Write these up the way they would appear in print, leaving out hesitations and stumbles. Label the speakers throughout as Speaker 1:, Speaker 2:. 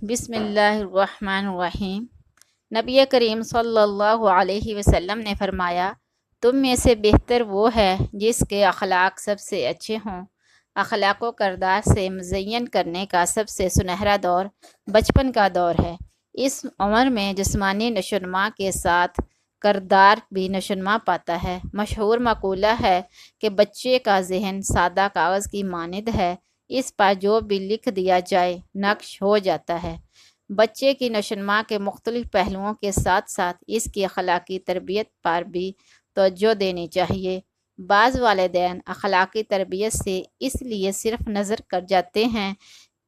Speaker 1: بسم اللہ الرحمن الرحیم۔ نبی کریم صلی اللہ علیہ وسلم نے فرمایا، تم میں سے بہتر وہ ہے جس کے اخلاق سب سے اچھے ہوں۔ اخلاق و کردار سے مزین کرنے کا سب سے سنہرا دور بچپن کا دور ہے۔ اس عمر میں جسمانی نشوونما کے ساتھ کردار بھی نشوونما پاتا ہے۔ مشہور مقولہ ہے کہ بچے کا ذہن سادہ کاغذ کی مانند ہے، اس پر جو بھی لکھ دیا جائے نقش ہو جاتا ہے۔ بچے کی نشوونما کے مختلف پہلوؤں کے ساتھ ساتھ اس کی اخلاقی تربیت پر بھی توجہ دینی چاہیے۔ بعض والدین اخلاقی تربیت سے اس لیے صرف نظر کر جاتے ہیں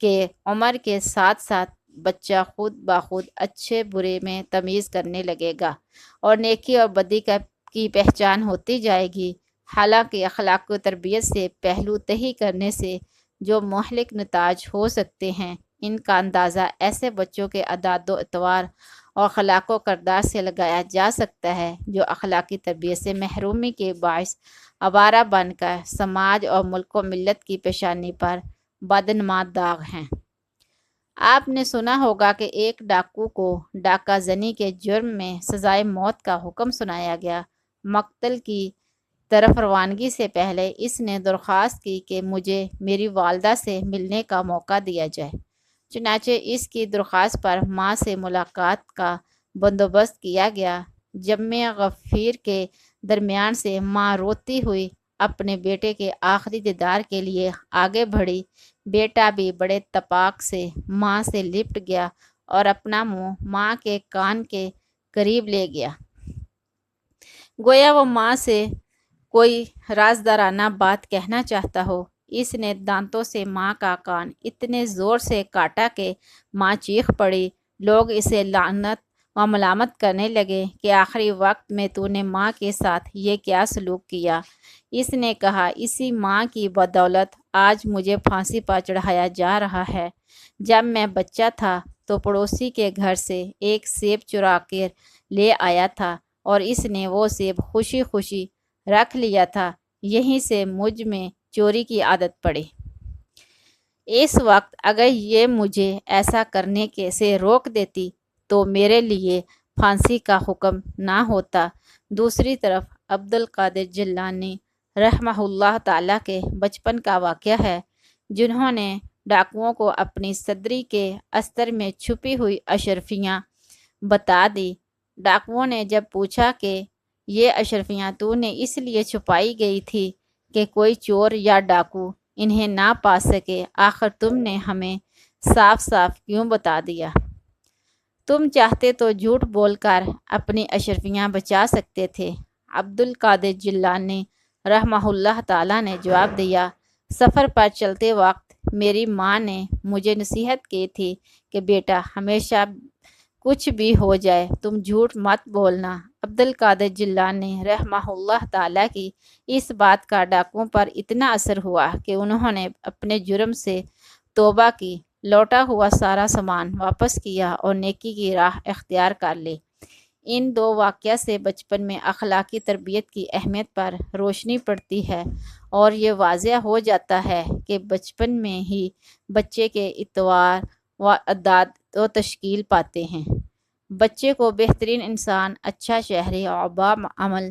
Speaker 1: کہ عمر کے ساتھ ساتھ بچہ خود بخود اچھے برے میں تمیز کرنے لگے گا اور نیکی اور بدی کی پہچان ہوتی جائے گی۔ حالانکہ اخلاق و تربیت سے پہلو تہی کرنے سے جو مہلک نتائج ہو سکتے ہیں، ان کا اندازہ ایسے بچوں کے اعداد و اطوار اور اخلاق و کردار سے لگایا جا سکتا ہے جو اخلاقی تربیت سے محرومی کے باعث آوارہ بن کر سماج اور ملک و ملت کی پیشانی پر بدنما داغ ہیں۔ آپ نے سنا ہوگا کہ ایک ڈاکو کو ڈاکہ زنی کے جرم میں سزائے موت کا حکم سنایا گیا۔ مقتل کی طرف روانگی سے پہلے اس نے درخواست کی کہ مجھے میری والدہ سے ملنے کا موقع دیا جائے۔ چنانچہ اس کی درخواست پر ماں سے ملاقات کا بندوبست کیا گیا۔ جمع غفیر کے درمیان سے ماں روتی ہوئی اپنے بیٹے کے آخری دیدار کے لیے آگے بڑھی۔ بیٹا بھی بڑے اتفاق سے ماں سے لپٹ گیا اور اپنا منہ ماں کے کان کے قریب لے گیا، گویا وہ ماں سے کوئی رازدارانہ بات کہنا چاہتا ہو۔ اس نے دانتوں سے ماں کا کان اتنے زور سے کاٹا کہ ماں چیخ پڑی۔ لوگ اسے لعنت و ملامت کرنے لگے کہ آخری وقت میں تو نے ماں کے ساتھ یہ کیا سلوک کیا۔ اس نے کہا، اسی ماں کی بدولت آج مجھے پھانسی پر چڑھایا جا رہا ہے۔ جب میں بچہ تھا تو پڑوسی کے گھر سے ایک سیب چرا کر لے آیا تھا اور اس نے وہ سیب خوشی خوشی رکھ لیا تھا، یہیں سے مجھ میں چوری کی عادت پڑی۔ اس وقت اگر یہ مجھے ایسا کرنے سے روک دیتی تو میرے لیے پھانسی کا حکم نہ ہوتا۔ دوسری طرف عبد القادر جیلانی رحمہ اللہ تعالیٰ کے بچپن کا واقعہ ہے، جنہوں نے ڈاکوؤں کو اپنی صدری کے استر میں چھپی ہوئی اشرفیاں بتا دی۔ ڈاکوؤں نے جب پوچھا کہ یہ اشرفیاں تو نے اس لیے چھپائی گئی تھی کہ کوئی چور یا ڈاکو انہیں نہ پا سکے، آخر تم نے ہمیں صاف صاف کیوں بتا دیا؟ تم چاہتے تو جھوٹ بول کر اپنی اشرفیاں بچا سکتے تھے۔ عبد القادر جیلانی رحمہ اللہ تعالیٰ نے جواب دیا، سفر پر چلتے وقت میری ماں نے مجھے نصیحت کی تھی کہ بیٹا، ہمیشہ کچھ بھی ہو جائے تم جھوٹ مت بولنا۔ عبد القادر جیلانی رحمہ اللہ تعالیٰ کی اس بات کا ڈاکوؤں پر اتنا اثر ہوا کہ انہوں نے اپنے جرم سے توبہ کی، لوٹا ہوا سارا سامان واپس کیا اور نیکی کی راہ اختیار کر لی۔ ان دو واقعہ سے بچپن میں اخلاقی تربیت کی اہمیت پر روشنی پڑتی ہے اور یہ واضح ہو جاتا ہے کہ بچپن میں ہی بچے کے اعتبار و عادات و تشکیل پاتے ہیں۔ بچے کو بہترین انسان، اچھا شہری اور باعمل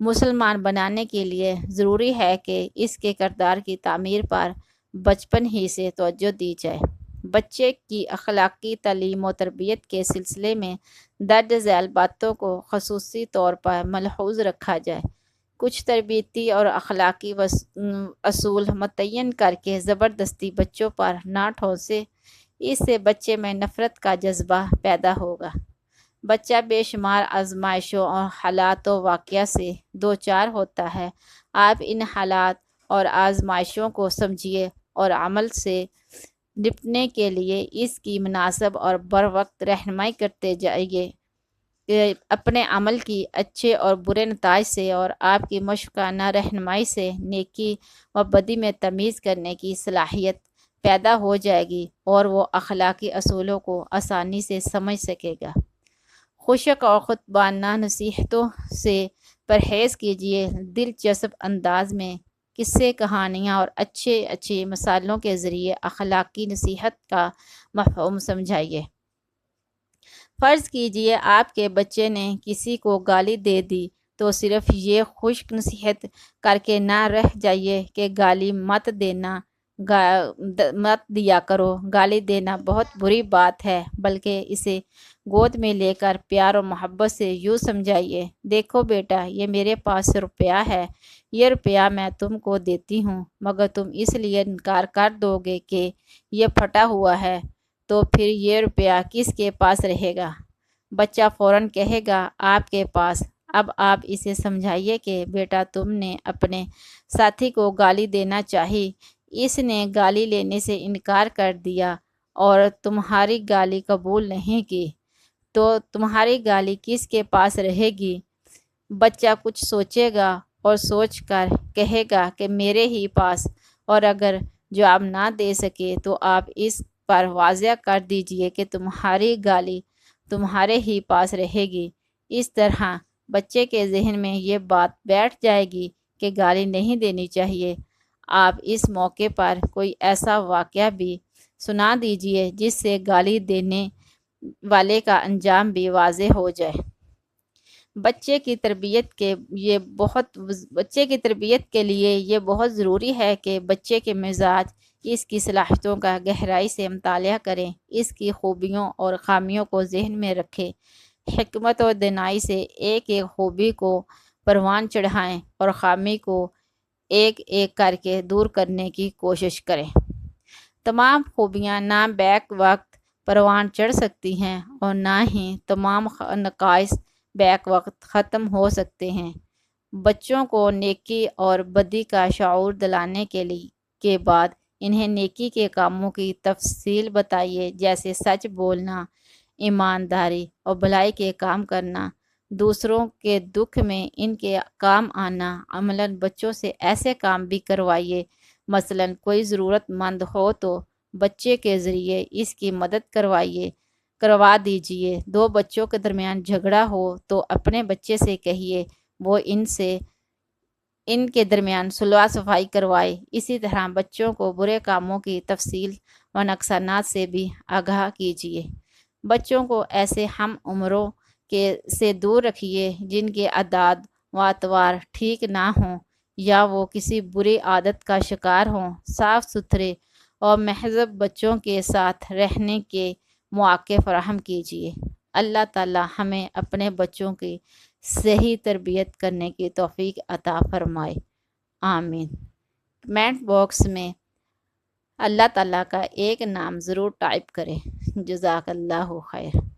Speaker 1: مسلمان بنانے کے لیے ضروری ہے کہ اس کے کردار کی تعمیر پر بچپن ہی سے توجہ دی جائے۔ بچے کی اخلاقی تعلیم و تربیت کے سلسلے میں درج ذیل باتوں کو خصوصی طور پر ملحوظ رکھا جائے۔ کچھ تربیتی اور اخلاقی اصول متعین کر کے زبردستی بچوں پر نہ ٹھونسے، اس سے بچے میں نفرت کا جذبہ پیدا ہوگا۔ بچہ بے شمار آزمائشوں اور حالات و واقعہ سے دوچار ہوتا ہے۔ آپ ان حالات اور آزمائشوں کو سمجھیے اور عمل سے نپٹنے کے لیے اس کی مناسب اور بروقت رہنمائی کرتے جائیے۔ اپنے عمل کی اچھے اور برے نتائج سے اور آپ کی مشفقانہ رہنمائی سے نیکی و بدی میں تمیز کرنے کی صلاحیت پیدا ہو جائے گی اور وہ اخلاقی اصولوں کو آسانی سے سمجھ سکے گا۔ خشک اور خطبانہ نصیحتوں سے پرہیز کیجیے، دلچسپ انداز میں قصے کہانیاں اور اچھے اچھے مثالوں کے ذریعے اخلاقی نصیحت کا مفہوم سمجھائیے۔ فرض کیجئے آپ کے بچے نے کسی کو گالی دے دی تو صرف یہ خشک نصیحت کر کے نہ رہ جائیے کہ گالی مت دیا کرو، گالی دینا بہت بری بات ہے، بلکہ اسے گود میں لے کر پیار و محبت سے یوں سمجھائیے، دیکھو بیٹا، یہ میرے پاس روپیہ ہے، یہ روپیہ میں تم کو دیتی ہوں، مگر تم اس لیے انکار کر دو گے کہ یہ پھٹا ہوا ہے، تو پھر یہ روپیہ کس کے پاس رہے گا؟ بچہ فوراً کہے گا آپ کے پاس۔ اب آپ اسے سمجھائیے کہ بیٹا، تم نے اپنے ساتھی کو گالی دینا چاہی، اس نے گالی لینے سے انکار کر دیا اور تمہاری گالی قبول نہیں کی، تو تمہاری گالی کس کے پاس رہے گی؟ بچہ کچھ سوچے گا اور سوچ کر کہے گا کہ میرے ہی پاس، اور اگر جواب نہ دے سکے تو آپ اس پر واضح کر دیجئے کہ تمہاری گالی تمہارے ہی پاس رہے گی۔ اس طرح بچے کے ذہن میں یہ بات بیٹھ جائے گی کہ گالی نہیں دینی چاہیے۔ آپ اس موقع پر کوئی ایسا واقعہ بھی سنا دیجئے جس سے گالی دینے والے کا انجام بھی واضح ہو جائے۔ بچے کی تربیت کے لیے یہ بہت ضروری ہے کہ بچے کے مزاج، اس کی صلاحیتوں کا گہرائی سے مطالعہ کریں، اس کی خوبیوں اور خامیوں کو ذہن میں رکھیں، حکمت اور دانائی سے ایک ایک خوبی کو پروان چڑھائیں اور خامی کو ایک ایک کر کے دور کرنے کی کوشش کریں۔ تمام خوبیاں نہ بیک وقت پروان چڑھ سکتی ہیں اور نہ ہی تمام نقائص بیک وقت ختم ہو سکتے ہیں۔ بچوں کو نیکی اور بدی کا شعور دلانے کے بعد انہیں نیکی کے کاموں کی تفصیل بتائیے، جیسے سچ بولنا، ایمانداری اور بھلائی کے کام کرنا، دوسروں کے دکھ میں ان کے کام آنا۔ عملاً بچوں سے ایسے کام بھی کروائیے، مثلاً کوئی ضرورت مند ہو تو بچے کے ذریعے اس کی مدد کروا دیجئے۔ دو بچوں کے درمیان جھگڑا ہو تو اپنے بچے سے کہیے وہ ان کے درمیان صلح صفائی کروائے۔ اسی طرح بچوں کو برے کاموں کی تفصیل و نقصانات سے بھی آگاہ کیجیے۔ بچوں کو ایسے ہم عمروں سے دور رکھیے جن کے عادات و اطوار ٹھیک نہ ہوں یا وہ کسی بری عادت کا شکار ہوں۔ صاف ستھرے اور مہذب بچوں کے ساتھ رہنے کے مواقع فراہم کیجیے۔ اللہ تعالی ہمیں اپنے بچوں کی صحیح تربیت کرنے کی توفیق عطا فرمائے، آمین۔ کمنٹ باکس میں اللہ تعالیٰ کا ایک نام ضرور ٹائپ کریں۔ جزاک اللہ خیر۔